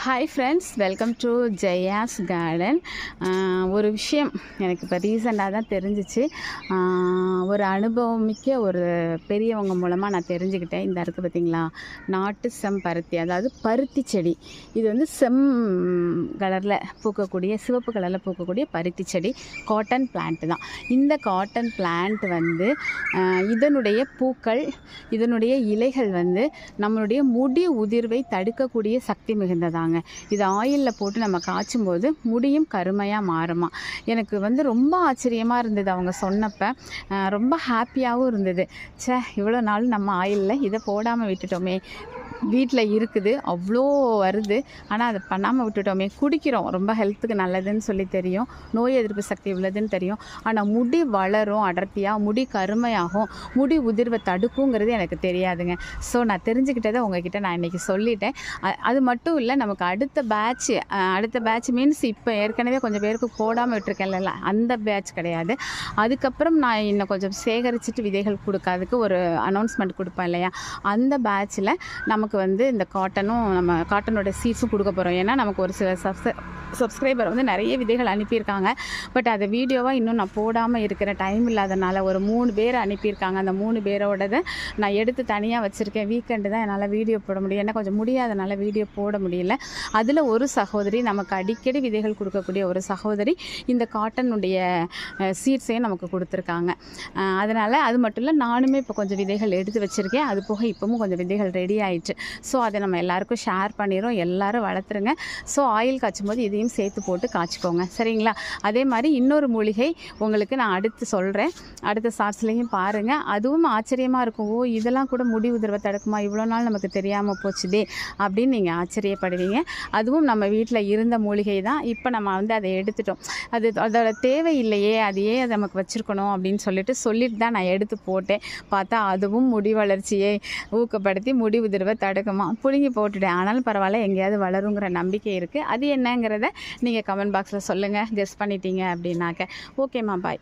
Hi friends, welcome to Jaya's garden. ஒரு விஷயம் எனக்கு இப்போ ரீசெண்டாக தான் தெரிஞ்சிச்சு. ஒரு அனுபவம் மிக்க ஒரு பெரியவங்க மூலமாக நான் தெரிஞ்சுக்கிட்டேன். இந்த இருக்குது பார்த்திங்களா, நாட்டு செம்பருத்தி, அதாவது பருத்தி செடி. இது வந்து கலரில் பூக்கக்கூடிய, சிவப்பு கலரில் பூக்கக்கூடிய பருத்தி செடி, காட்டன் பிளான்ட் தான். இந்த காட்டன் பிளான்ட் வந்து இதனுடைய பூக்கள், இதனுடைய இலைகள் வந்து நம்மளுடைய முடி உதிர்வை தடுக்கக்கூடிய சக்தி மிகுந்ததாங்க. இது ஆயிலில் போட்டு நம்ம காய்ச்சும் போது முடியும் கருமையாக மாறுமா. எனக்கு வந்து ரொம்ப ஆச்சரியமாக இருந்தது அவங்க சொன்னப்போ. ரொம்ப ஹாப்பியாகவும் இருந்தது. இவ்வளோ நாள் நம்ம ஆயிலில் இதை போடாமல் விட்டுட்டோமே, வீட்டில் இருக்குது, அவ்வளோ வருது, ஆனால் அதை பண்ணாமல் விட்டுட்டோமே. குடிக்கிறோம், ரொம்ப ஹெல்த்துக்கு நல்லதுன்னு சொல்லி தெரியும், நோய் எதிர்ப்பு சக்தி உள்ளதுன்னு தெரியும். ஆனால் முடி வளரும் அடர்த்தியாக, முடி கருமையாகும், முடி உதிர்வை தடுக்குங்கிறது எனக்கு தெரியாதுங்க. ஸோ நான் தெரிஞ்சுக்கிட்டதை உங்ககிட்ட நான் இன்றைக்கி சொல்லிட்டேன். அது மட்டும் இல்லை, நமக்கு அடுத்த பேட்ச் மீன்ஸ் இப்போ ஏற்கனவே கொஞ்சம் பேருக்கு போடாமல் விட்டுருக்கேன்ல, அந்த பேட்ச் கிடையாது. அதுக்கப்புறம் நான் இன்னும் கொஞ்சம் சேகரிச்சுட்டு விதைகள் கொடுக்காதுக்கு ஒரு அனௌன்ஸ்மெண்ட் கொடுப்பேன் இல்லையா, அந்த பேட்சில் நமக்கு வந்து இந்த நம்ம காட்டனோட சீட்ஸும் கொடுக்க போகிறோம். ஏன்னா நமக்கு ஒரு சில சப்ஸ்கிரைபர் வந்து நிறைய விதைகள் அனுப்பியிருக்காங்க. பட் அதை வீடியோவாக இன்னும் நான் போடாமல் இருக்கிற டைம் இல்லாதனால ஒரு 3 பேர் அனுப்பியிருக்காங்க. அந்த 3 பேரோடதை நான் எடுத்து தனியாக வச்சுருக்கேன். வீக்கெண்டு தான் என்னால் வீடியோ போட முடியும், ஏன்னா கொஞ்சம் முடியாதனால வீடியோ போட முடியல. அதில் ஒரு சகோதரி, நமக்கு அடிக்கடி விதைகள் கொடுக்கக்கூடிய ஒரு சகோதரி, இந்த காட்டனுடைய சீட்ஸையும் நமக்கு கொடுத்துருக்காங்க. அதனால் அது மட்டும் இல்லை, நானுமே இப்போ கொஞ்சம் விதைகள் எடுத்து வச்சுருக்கேன். அது போக இப்போவும் கொஞ்சம் விதைகள் ரெடி ஆயிடுச்சு. ஸோ அதை நம்ம எல்லாருக்கும் ஷேர் பண்ணிடுறோம். எல்லோரும் வளர்த்துருங்க. ஸோ ஆயில் காய்ச்சும் போது இதையும் சேர்த்து போட்டு காய்ச்சிக்கோங்க, சரிங்களா? அதே மாதிரி இன்னொரு மூலிகை உங்களுக்கு நான் அடுத்து சொல்கிறேன், அடுத்த ஷார்ட்ஸ்லேயும் பாருங்கள். அதுவும் ஆச்சரியமாக இருக்கும். ஓ, இதெல்லாம் கூட முடி உதிர்வை தடுக்குமா, இவ்வளோ நாள் நமக்கு தெரியாமல் போச்சுதே அப்படின்னு நீங்கள் ஆச்சரியப்படுவீங்க. அதுவும் நம்ம வீட்டில் இருந்த மூலிகை தான். இப்போ நம்ம வந்து அதை எடுத்துட்டோம். அதோட தேவை இல்லையே, அதையே அதை நமக்கு வச்சுருக்கணும் அப்படின்னு சொல்லிட்டு தான் நான் எடுத்து போட்டேன். பார்த்தா அதுவும் முடி வளர்ச்சியை ஊக்கப்படுத்தி முடி உதிர்வை தடுக்குமா. புடுங்கி போட்டுட்டேன். ஆனாலும் பரவாயில்ல, எங்கேயாவது வளருங்கிற நம்பிக்கை இருக்குது. அது என்னங்கிறத நீங்கள் கமெண்ட் பாக்ஸில் சொல்லுங்கள், கெஸ் பண்ணிட்டீங்க அப்படின்னாக்க. ஓகேம்மா, பாய்.